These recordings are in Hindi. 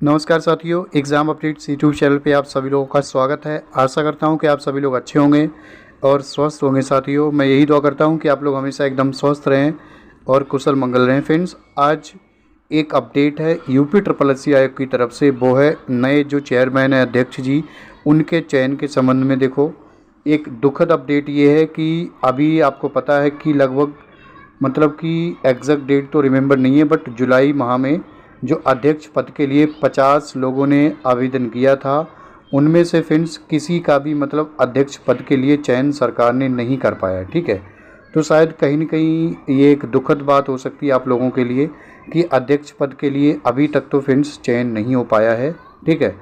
नमस्कार साथियों, एग्ज़ाम अपडेट्स यूट्यूब चैनल पे आप सभी लोगों का स्वागत है। आशा करता हूँ कि आप सभी लोग अच्छे होंगे और स्वस्थ होंगे। साथियों, मैं यही दुआ करता हूँ कि आप लोग हमेशा एकदम स्वस्थ रहें और कुशल मंगल रहें। फ्रेंड्स, आज एक अपडेट है यूपी ट्रिपल एससी आयोग की तरफ से, वो है नए जो चेयरमैन है अध्यक्ष जी, उनके चयन के संबंध में। देखो, एक दुखद अपडेट ये है कि अभी आपको पता है कि लगभग मतलब कि एग्जैक्ट डेट तो रिमेंबर नहीं है, बट जुलाई माह में जो अध्यक्ष पद के लिए 50 लोगों ने आवेदन किया था, उनमें से फ्रेंड्स किसी का भी मतलब अध्यक्ष पद के लिए चयन सरकार ने नहीं कर पाया। ठीक है, तो शायद कहीं न कहीं ये एक दुखद बात हो सकती है आप लोगों के लिए कि अध्यक्ष पद के लिए अभी तक तो फ्रेंड्स चयन नहीं हो पाया है। ठीक है,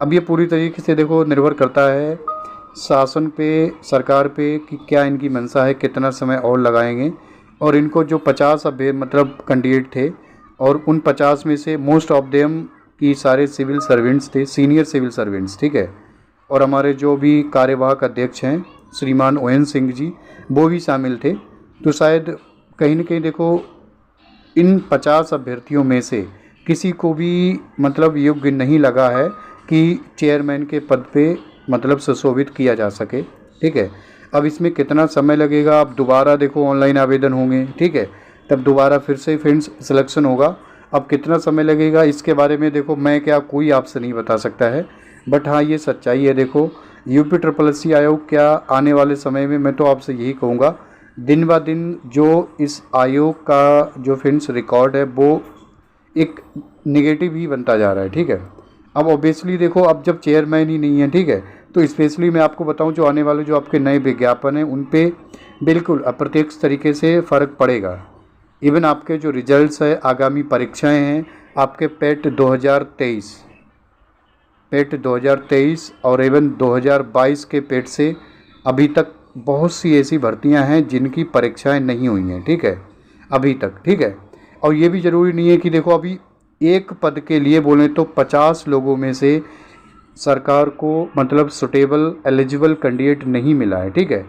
अब ये पूरी तरीके से देखो निर्भर करता है शासन पे, सरकार पे कि क्या इनकी मंशा है, कितना समय और लगाएंगे। और इनको जो 50 मतलब कैंडिडेट थे, और उन 50 में से मोस्ट ऑफ देम की सारे सिविल सर्वेंट्स थे, सीनियर सिविल सर्वेंट्स। ठीक है, और हमारे जो भी कार्यवाहक अध्यक्ष हैं श्रीमान ON सिंह जी, वो भी शामिल थे। तो शायद कहीं न कहीं देखो, इन 50 अभ्यर्थियों में से किसी को भी मतलब योग्य नहीं लगा है कि चेयरमैन के पद पे मतलब सुशोभित किया जा सके। ठीक है, अब इसमें कितना समय लगेगा, अब दोबारा देखो ऑनलाइन आवेदन होंगे। ठीक है, तब दोबारा फिर से फ्रेंड्स सिलेक्शन होगा। अब कितना समय लगेगा इसके बारे में देखो मैं क्या कोई आपसे नहीं बता सकता है, बट हाँ ये सच्चाई है। देखो, यूपी ट्रिपल एससी आयोग क्या आने वाले समय में, मैं तो आपसे यही कहूँगा, दिन ब दिन जो इस आयोग का जो फ्रेंड्स रिकॉर्ड है वो एक नेगेटिव ही बनता जा रहा है। ठीक है, अब ऑब्वियसली देखो, अब जब चेयरमैन ही नहीं है, ठीक है, तो स्पेशली मैं आपको बताऊं जो आने वाले जो आपके नए विज्ञापन हैं उन पे बिल्कुल अप्रत्यक्ष तरीके से फ़र्क पड़ेगा। इवन आपके जो रिजल्ट्स है, आगामी परीक्षाएं हैं, आपके पेट 2023 और इवन 2022 के पेट से अभी तक बहुत सी ऐसी भर्तियां हैं जिनकी परीक्षाएं नहीं हुई हैं। ठीक है, अभी तक। ठीक है, और ये भी ज़रूरी नहीं है कि देखो अभी एक पद के लिए बोलें तो 50 लोगों में से सरकार को मतलब सुटेबल एलिजिबल कैंडिडेट नहीं मिला है। ठीक है,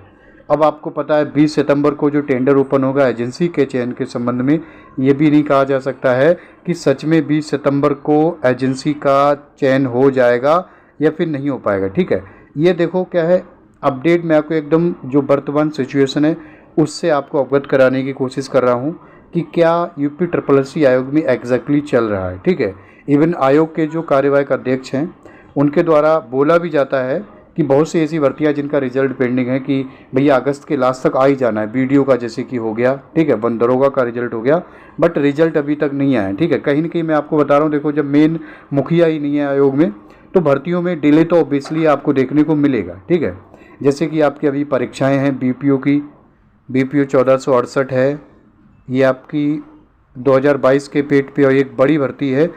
अब आपको पता है 20 सितंबर को जो टेंडर ओपन होगा एजेंसी के चयन के संबंध में, ये भी नहीं कहा जा सकता है कि सच में 20 सितंबर को एजेंसी का चयन हो जाएगा या फिर नहीं हो पाएगा। ठीक है, ये देखो क्या है अपडेट, मैं आपको एकदम जो वर्तमान सिचुएशन है उससे आपको अवगत कराने की कोशिश कर रहा हूँ कि क्या यूपी ट्रिपल एससी आयोग में एग्जैक्टली चल रहा है। ठीक है, इवन आयोग के जो कार्यवाहक अध्यक्ष हैं उनके द्वारा बोला भी जाता है कि बहुत सी ऐसी भर्तियां जिनका रिजल्ट पेंडिंग है कि भैया अगस्त के लास्ट तक आ ही जाना है। बीडीओ का जैसे कि हो गया, ठीक है, वन दरोगा का रिजल्ट हो गया, बट रिजल्ट अभी तक नहीं आया है। ठीक है, कहीं ना कहीं मैं आपको बता रहा हूँ, देखो जब मेन मुखिया ही नहीं है आयोग में तो भर्तियों में डिले तो ऑब्वियसली आपको देखने को मिलेगा। ठीक है, जैसे कि आपकी अभी परीक्षाएँ हैं बीपीओ की, बीपीओ 1468 है, ये आपकी 2022 के पेट पे, और एक बड़ी भर्ती है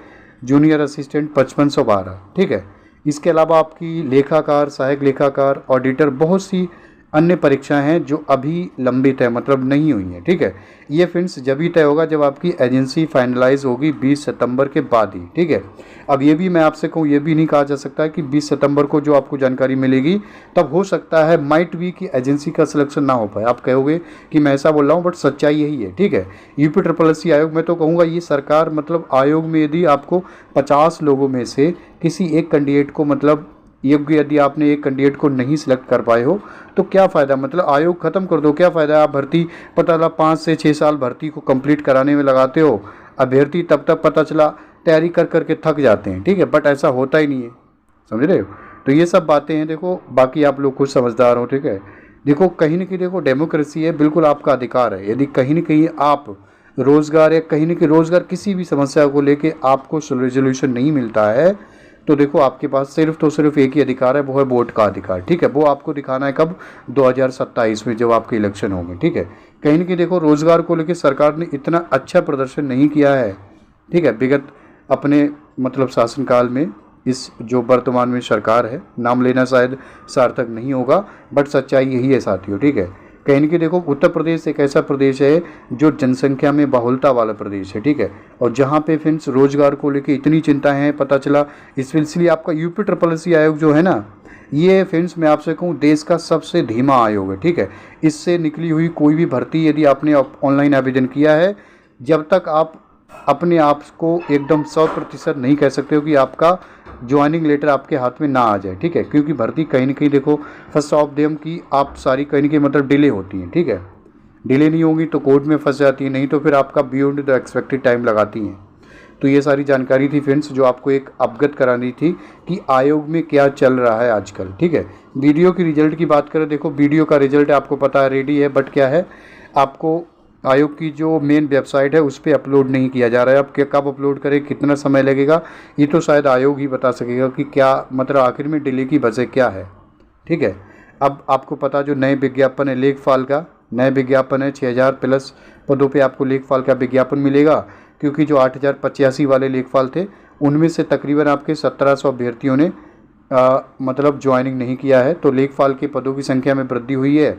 जूनियर असिस्टेंट 5512। ठीक है, इसके अलावा आपकी लेखाकार, सहायक लेखाकार, ऑडिटर, बहुत सी अन्य परीक्षाएं हैं जो अभी लंबित है, मतलब नहीं हुई हैं। ठीक है, ये फ्रेंड्स जब ही तय होगा जब आपकी एजेंसी फाइनलाइज होगी 20 सितंबर के बाद ही। ठीक है, अब ये भी मैं आपसे कहूँ, ये भी नहीं कहा जा सकता कि 20 सितंबर को जो आपको जानकारी मिलेगी तब हो सकता है माइट भी कि एजेंसी का सिलेक्शन ना हो पाए। आप कहोगे कि मैं ऐसा बोल रहा हूँ, बट सच्चाई यही है। ठीक है, यूपी ट्रिपल एससी आयोग में तो कहूँगा ये सरकार मतलब आयोग में यदि आपको 50 लोगों में से किसी एक कैंडिडेट को मतलब योग्य, यदि आपने एक कैंडिडेट को नहीं सिलेक्ट कर पाए हो तो क्या फ़ायदा, मतलब आयोग ख़त्म कर दो, क्या फ़ायदा। आप भर्ती पता चला 5 से 6 साल भर्ती को कंप्लीट कराने में लगाते हो, अभ्यर्थी तब तक पता चला तैयारी कर करके थक जाते हैं। ठीक है, बट ऐसा होता ही नहीं है, समझ रहे हो। तो ये सब बातें हैं, देखो बाकी आप लोग खुद समझदार हो। ठीक है, देखो कहीं ना कहीं देखो डेमोक्रेसी है, बिल्कुल आपका अधिकार है। यदि कहीं ना कहीं आप रोज़गार या कहीं ना कहीं रोज़गार किसी भी समस्या को लेके आपको रेजोल्यूशन नहीं मिलता है तो देखो आपके पास सिर्फ तो सिर्फ एक ही अधिकार है, वो है वोट का अधिकार। ठीक है, वो आपको दिखाना है कब, 2027 में जब आपके इलेक्शन होंगे। ठीक है, कहीं ना कहीं देखो रोज़गार को लेकर सरकार ने इतना अच्छा प्रदर्शन नहीं किया है। ठीक है, विगत अपने मतलब शासनकाल में, इस जो वर्तमान में सरकार है, नाम लेना शायद सार्थक नहीं होगा, बट सच्चाई यही है साथियों। ठीक है, कहीं ना कहीं देखो उत्तर प्रदेश एक ऐसा प्रदेश है जो जनसंख्या में बहुलता वाला प्रदेश है। ठीक है, और जहाँ पे फ्रेंड्स रोजगार को लेके इतनी चिंताएं हैं, पता चला स्पेशली आपका यूपी ट्रिपल एससी आयोग जो है ना, ये फ्रेंड्स मैं आपसे कहूँ देश का सबसे धीमा आयोग है। ठीक है, इससे निकली हुई कोई भी भर्ती यदि आपने ऑनलाइन आवेदन किया है, जब तक आप अपने आप को एकदम 100% नहीं कह सकते हो कि आपका ज्वाइनिंग लेटर आपके हाथ में ना आ जाए, ठीक है, क्योंकि भर्ती कहीं ना कहीं देखो फर्स्ट ऑफ देम की आप सारी कहीं ना कहीं मतलब डिले होती हैं, ठीक है, डिले नहीं होगी तो कोर्ट में फंस जाती है, नहीं तो फिर आपका बियॉन्ड द एक्सपेक्टेड टाइम लगाती हैं। तो ये सारी जानकारी थी फ्रेंड्स जो आपको एक अवगत करानी थी कि आयोग में क्या चल रहा है आजकल, ठीक है। वीडियो की रिजल्ट की बात करें, देखो वीडियो का रिजल्ट आपको पता है रेडी है, बट क्या है आपको आयोग की जो मेन वेबसाइट है उस पर अपलोड नहीं किया जा रहा है। अब क्या कब अपलोड करें, कितना समय लगेगा, ये तो शायद आयोग ही बता सकेगा कि क्या मतलब आखिर में डिले की वजह क्या है, ठीक है। अब आपको पता जो नए विज्ञापन है लेखपाल का, नए विज्ञापन है 6000 प्लस पदों पे आपको लेखपाल का विज्ञापन मिलेगा, क्योंकि जो 8085 वाले लेखपाल थे उनमें से तकरीबन आपके 1700 अभ्यर्थियों ने मतलब ज्वाइनिंग नहीं किया है, तो लेखपाल के पदों की संख्या में वृद्धि हुई है।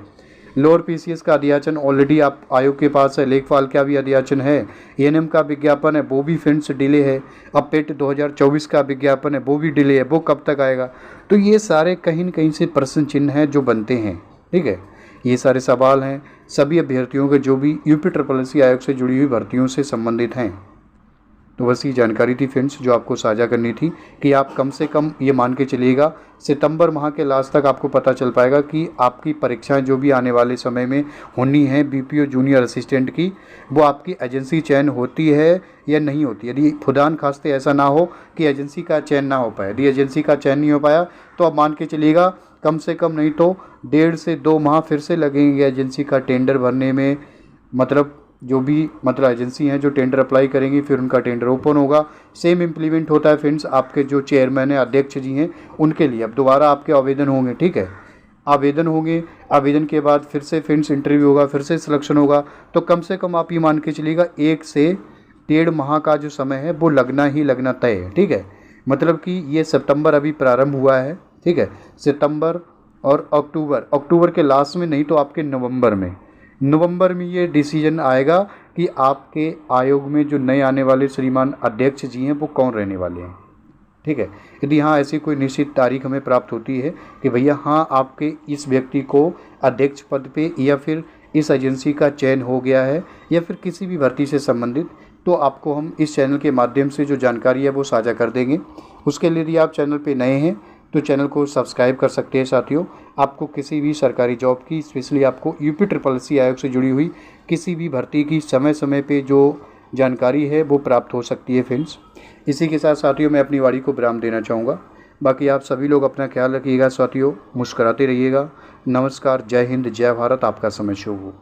लोअर पीसीएस का अध्याचन ऑलरेडी आप आयोग के पास है, लेखपाल का भी अध्याचन है, एएनएम का विज्ञापन है वो भी फ्रेंड्स डिले है, अब पेट 2024 का विज्ञापन है वो भी डिले है, वो कब तक आएगा। तो ये सारे कहीं न कहीं से प्रश्न चिन्ह हैं जो बनते हैं, ठीक है। ये सारे सवाल हैं सभी अभ्यर्थियों के जो भी यूपी आयोग से जुड़ी हुई भर्तियों से संबंधित हैं। तो बस ये जानकारी थी फ्रेंड्स जो आपको साझा करनी थी कि आप कम से कम ये मान के चलिएगा सितंबर माह के लास्ट तक आपको पता चल पाएगा कि आपकी परीक्षाएं जो भी आने वाले समय में होनी है बीपीओ जूनियर असिस्टेंट की, वो आपकी एजेंसी चयन होती है या नहीं होती। यदि खुदान खास्ते ऐसा ना हो कि एजेंसी का चयन ना हो पाए, यदि एजेंसी का चयन नहीं हो पाया तो आप मान के चलिएगा कम से कम नहीं तो 1.5 से 2 माह फिर से लगेंगे एजेंसी का टेंडर भरने में। मतलब जो भी मतलब एजेंसी हैं जो टेंडर अप्लाई करेंगी फिर उनका टेंडर ओपन होगा। सेम इम्प्लीमेंट होता है फ्रेंड्स आपके जो चेयरमैन है अध्यक्ष जी हैं उनके लिए। अब दोबारा आपके आवेदन होंगे, ठीक है, आवेदन होंगे, आवेदन के बाद फिर से फ्रेंड्स इंटरव्यू होगा, फिर से सिलेक्शन होगा। तो कम से कम आप ये मान के चलिएगा 1 से 1.5 माह का जो समय है वो लगना ही लगना तय है, ठीक है। मतलब कि ये सितंबर अभी प्रारंभ हुआ है, ठीक है, सितंबर और अक्टूबर के लास्ट में नहीं तो आपके नवंबर में ये डिसीजन आएगा कि आपके आयोग में जो नए आने वाले श्रीमान अध्यक्ष जी हैं वो कौन रहने वाले हैं, ठीक है। यदि हाँ ऐसी कोई निश्चित तारीख हमें प्राप्त होती है कि भैया हाँ आपके इस व्यक्ति को अध्यक्ष पद पे या फिर इस एजेंसी का चयन हो गया है या फिर किसी भी भर्ती से संबंधित, तो आपको हम इस चैनल के माध्यम से जो जानकारी है वो साझा कर देंगे। उसके लिए यदि आप चैनल पे नए हैं तो चैनल को सब्सक्राइब कर सकते हैं साथियों। आपको किसी भी सरकारी जॉब की, स्पेशली आपको यूपी आयोग से जुड़ी हुई किसी भी भर्ती की समय समय पे जो जानकारी है वो प्राप्त हो सकती है फ्रेंड्स। इसी के साथ साथियों मैं अपनी वाणी को विराम देना चाहूँगा। बाकी आप सभी लोग अपना ख्याल रखिएगा साथियों, मुस्कुराते रहिएगा। नमस्कार, जय हिंद, जय भारत, आपका समय शुभ हो।